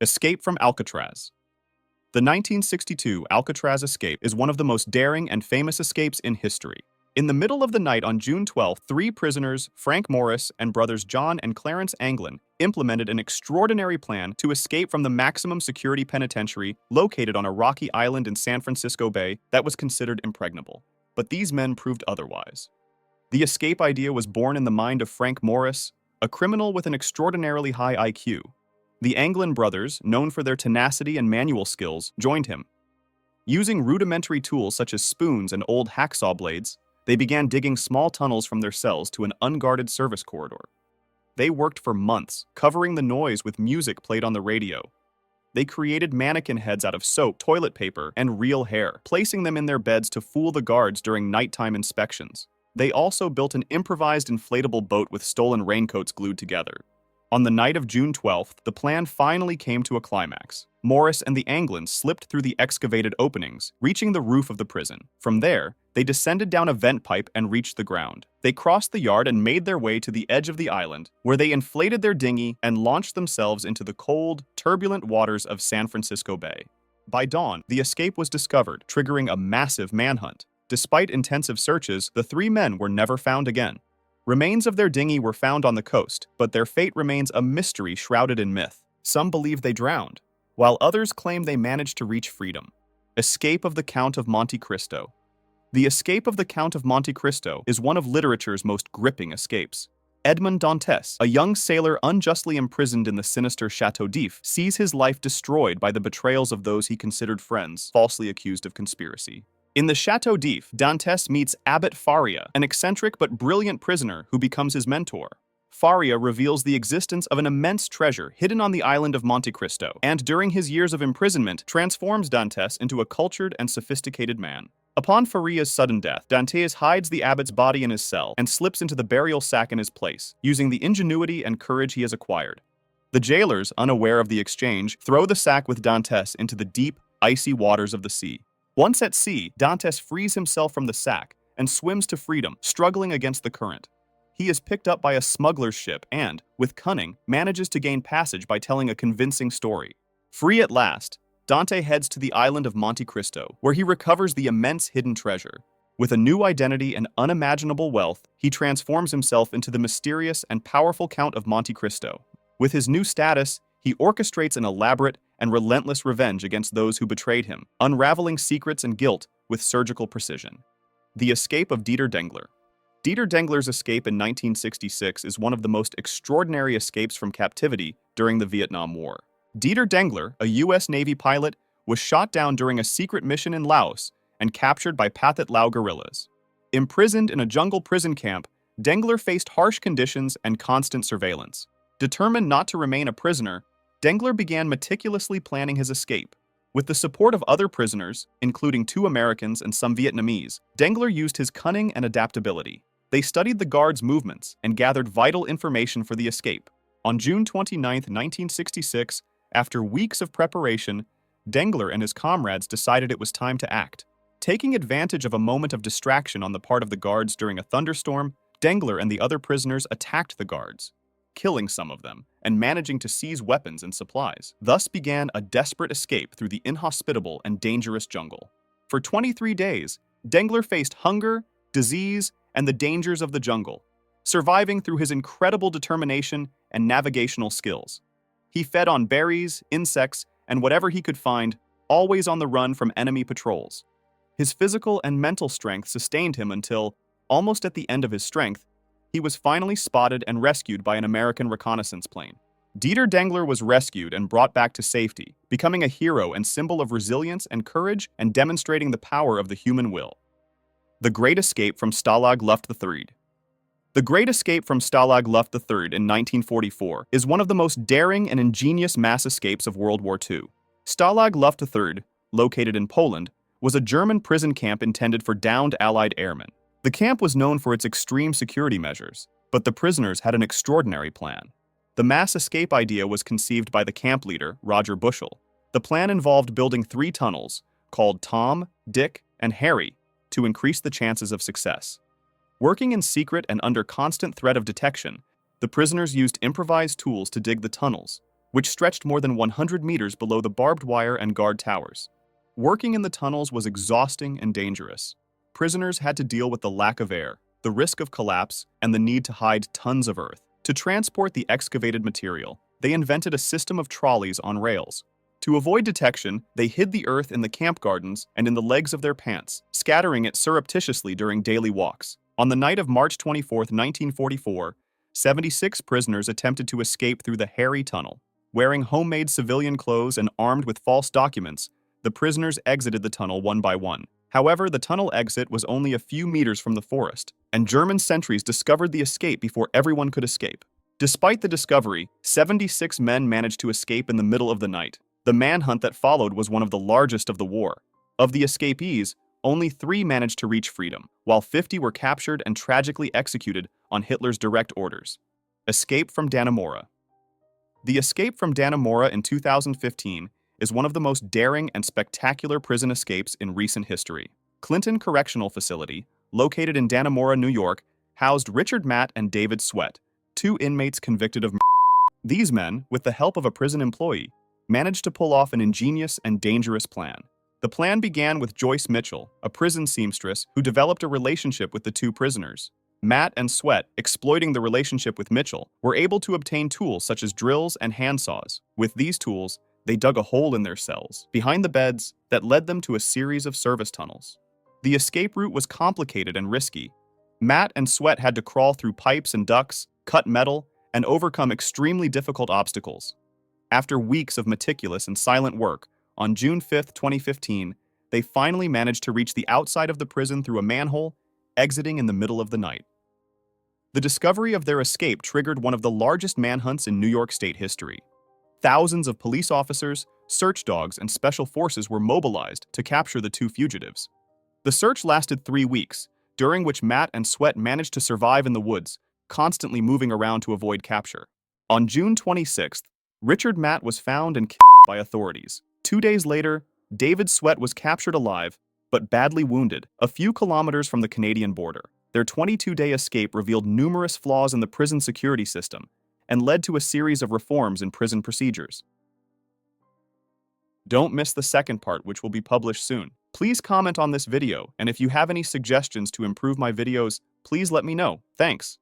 Escape from Alcatraz. The 1962 Alcatraz escape is one of the most daring and famous escapes in history. In the middle of the night on June 12, three prisoners, Frank Morris and brothers John and Clarence Anglin, implemented an extraordinary plan to escape from the maximum security penitentiary located on a rocky island in San Francisco Bay that was considered impregnable. But these men proved otherwise. The escape idea was born in the mind of Frank Morris, a criminal with an extraordinarily high IQ. The Anglin brothers, known for their tenacity and manual skills, joined him. Using rudimentary tools such as spoons and old hacksaw blades, they began digging small tunnels from their cells to an unguarded service corridor. They worked for months, covering the noise with music played on the radio. They created mannequin heads out of soap, toilet paper, and real hair, placing them in their beds to fool the guards during nighttime inspections. They also built an improvised inflatable boat with stolen raincoats glued together. On the night of June 12th, the plan finally came to a climax. Morris and the Anglins slipped through the excavated openings, reaching the roof of the prison. From there, they descended down a vent pipe and reached the ground. They crossed the yard and made their way to the edge of the island, where they inflated their dinghy and launched themselves into the cold, turbulent waters of San Francisco Bay. By dawn, the escape was discovered, triggering a massive manhunt. Despite intensive searches, the three men were never found again. Remains of their dinghy were found on the coast, but their fate remains a mystery shrouded in myth. Some believe they drowned, while others claim they managed to reach freedom. Escape of the Count of Monte Cristo. The escape of the Count of Monte Cristo is one of literature's most gripping escapes. Edmond Dantes, a young sailor unjustly imprisoned in the sinister Chateau d'If, sees his life destroyed by the betrayals of those he considered friends, falsely accused of conspiracy. In the Chateau d'If, Dantes meets Abbot Faria, an eccentric but brilliant prisoner who becomes his mentor. Faria reveals the existence of an immense treasure hidden on the island of Monte Cristo, and during his years of imprisonment, transforms Dantes into a cultured and sophisticated man. Upon Faria's sudden death, Dantes hides the abbot's body in his cell and slips into the burial sack in his place, using the ingenuity and courage he has acquired. The jailers, unaware of the exchange, throw the sack with Dantes into the deep, icy waters of the sea. Once at sea, Dantes frees himself from the sack and swims to freedom, struggling against the current. He is picked up by a smuggler's ship and, with cunning, manages to gain passage by telling a convincing story. Free at last, Dante heads to the island of Monte Cristo, where he recovers the immense hidden treasure. With a new identity and unimaginable wealth, he transforms himself into the mysterious and powerful Count of Monte Cristo. With his new status, he orchestrates an elaborate and relentless revenge against those who betrayed him, unraveling secrets and guilt with surgical precision. The escape of Dieter Dengler. Dieter Dengler's escape in 1966 is one of the most extraordinary escapes from captivity during the Vietnam War. Dieter Dengler, a U.S. Navy pilot, was shot down during a secret mission in Laos and captured by Pathet Lao guerrillas. Imprisoned in a jungle prison camp, Dengler faced harsh conditions and constant surveillance. Determined not to remain a prisoner, Dengler began meticulously planning his escape. With the support of other prisoners, including 2 Americans and some Vietnamese, Dengler used his cunning and adaptability. They studied the guards' movements and gathered vital information for the escape. On June 29, 1966, after weeks of preparation, Dengler and his comrades decided it was time to act. Taking advantage of a moment of distraction on the part of the guards during a thunderstorm, Dengler and the other prisoners attacked the guards, killing some of them, and managing to seize weapons and supplies. Thus began a desperate escape through the inhospitable and dangerous jungle. For 23 days, Dengler faced hunger, disease, and the dangers of the jungle, surviving through his incredible determination and navigational skills. He fed on berries, insects, and whatever he could find, always on the run from enemy patrols. His physical and mental strength sustained him until, almost at the end of his strength, he was finally spotted and rescued by an American reconnaissance plane. Dieter Dengler was rescued and brought back to safety, becoming a hero and symbol of resilience and courage and demonstrating the power of the human will. The Great Escape from Stalag Luft III. The Great Escape from Stalag Luft III in 1944 is one of the most daring and ingenious mass escapes of World War II. Stalag Luft III, located in Poland, was a German prison camp intended for downed Allied airmen. The camp was known for its extreme security measures, but the prisoners had an extraordinary plan. The mass escape idea was conceived by the camp leader, Roger Bushell. The plan involved building 3 tunnels, called Tom, Dick, and Harry, to increase the chances of success. Working in secret and under constant threat of detection, the prisoners used improvised tools to dig the tunnels, which stretched more than 100 meters below the barbed wire and guard towers. Working in the tunnels was exhausting and dangerous. Prisoners had to deal with the lack of air, the risk of collapse, and the need to hide tons of earth. To transport the excavated material, they invented a system of trolleys on rails. To avoid detection, they hid the earth in the camp gardens and in the legs of their pants, scattering it surreptitiously during daily walks. On the night of March 24, 1944, 76 prisoners attempted to escape through the hairy tunnel. Wearing homemade civilian clothes and armed with false documents, the prisoners exited the tunnel one by one. However, the tunnel exit was only a few meters from the forest, and German sentries discovered the escape before everyone could escape. Despite the discovery, 76 men managed to escape in the middle of the night. The manhunt that followed was one of the largest of the war. Of the escapees, only 3 managed to reach freedom, while 50 were captured and tragically executed on Hitler's direct orders. Escape from Dannemora. The escape from Dannemora in 2015 is one of the most daring and spectacular prison escapes in recent history. Clinton Correctional Facility, located in Dannemora, New York, housed Richard Matt and David Sweat, 2 inmates convicted of murder. These men, with the help of a prison employee, managed to pull off an ingenious and dangerous plan. The plan began with Joyce Mitchell, a prison seamstress who developed a relationship with the 2 prisoners. Matt and Sweat, exploiting the relationship with Mitchell, were able to obtain tools such as drills and handsaws. With these tools, they dug a hole in their cells, behind the beds, that led them to a series of service tunnels. The escape route was complicated and risky. Matt and Sweat had to crawl through pipes and ducts, cut metal, and overcome extremely difficult obstacles. After weeks of meticulous and silent work, on June 5, 2015, they finally managed to reach the outside of the prison through a manhole, exiting in the middle of the night. The discovery of their escape triggered one of the largest manhunts in New York State history. Thousands of police officers, search dogs, and special forces were mobilized to capture the 2 fugitives. The search lasted 3 weeks, during which Matt and Sweat managed to survive in the woods, constantly moving around to avoid capture. On June 26th, Richard Matt was found and killed by authorities. 2 days later, David Sweat was captured alive, but badly wounded, a few kilometers from the Canadian border. Their 22-day escape revealed numerous flaws in the prison security system and led to a series of reforms in prison procedures. Don't miss the second part, which will be published soon. Please comment on this video, and if you have any suggestions to improve my videos, please let me know. Thanks.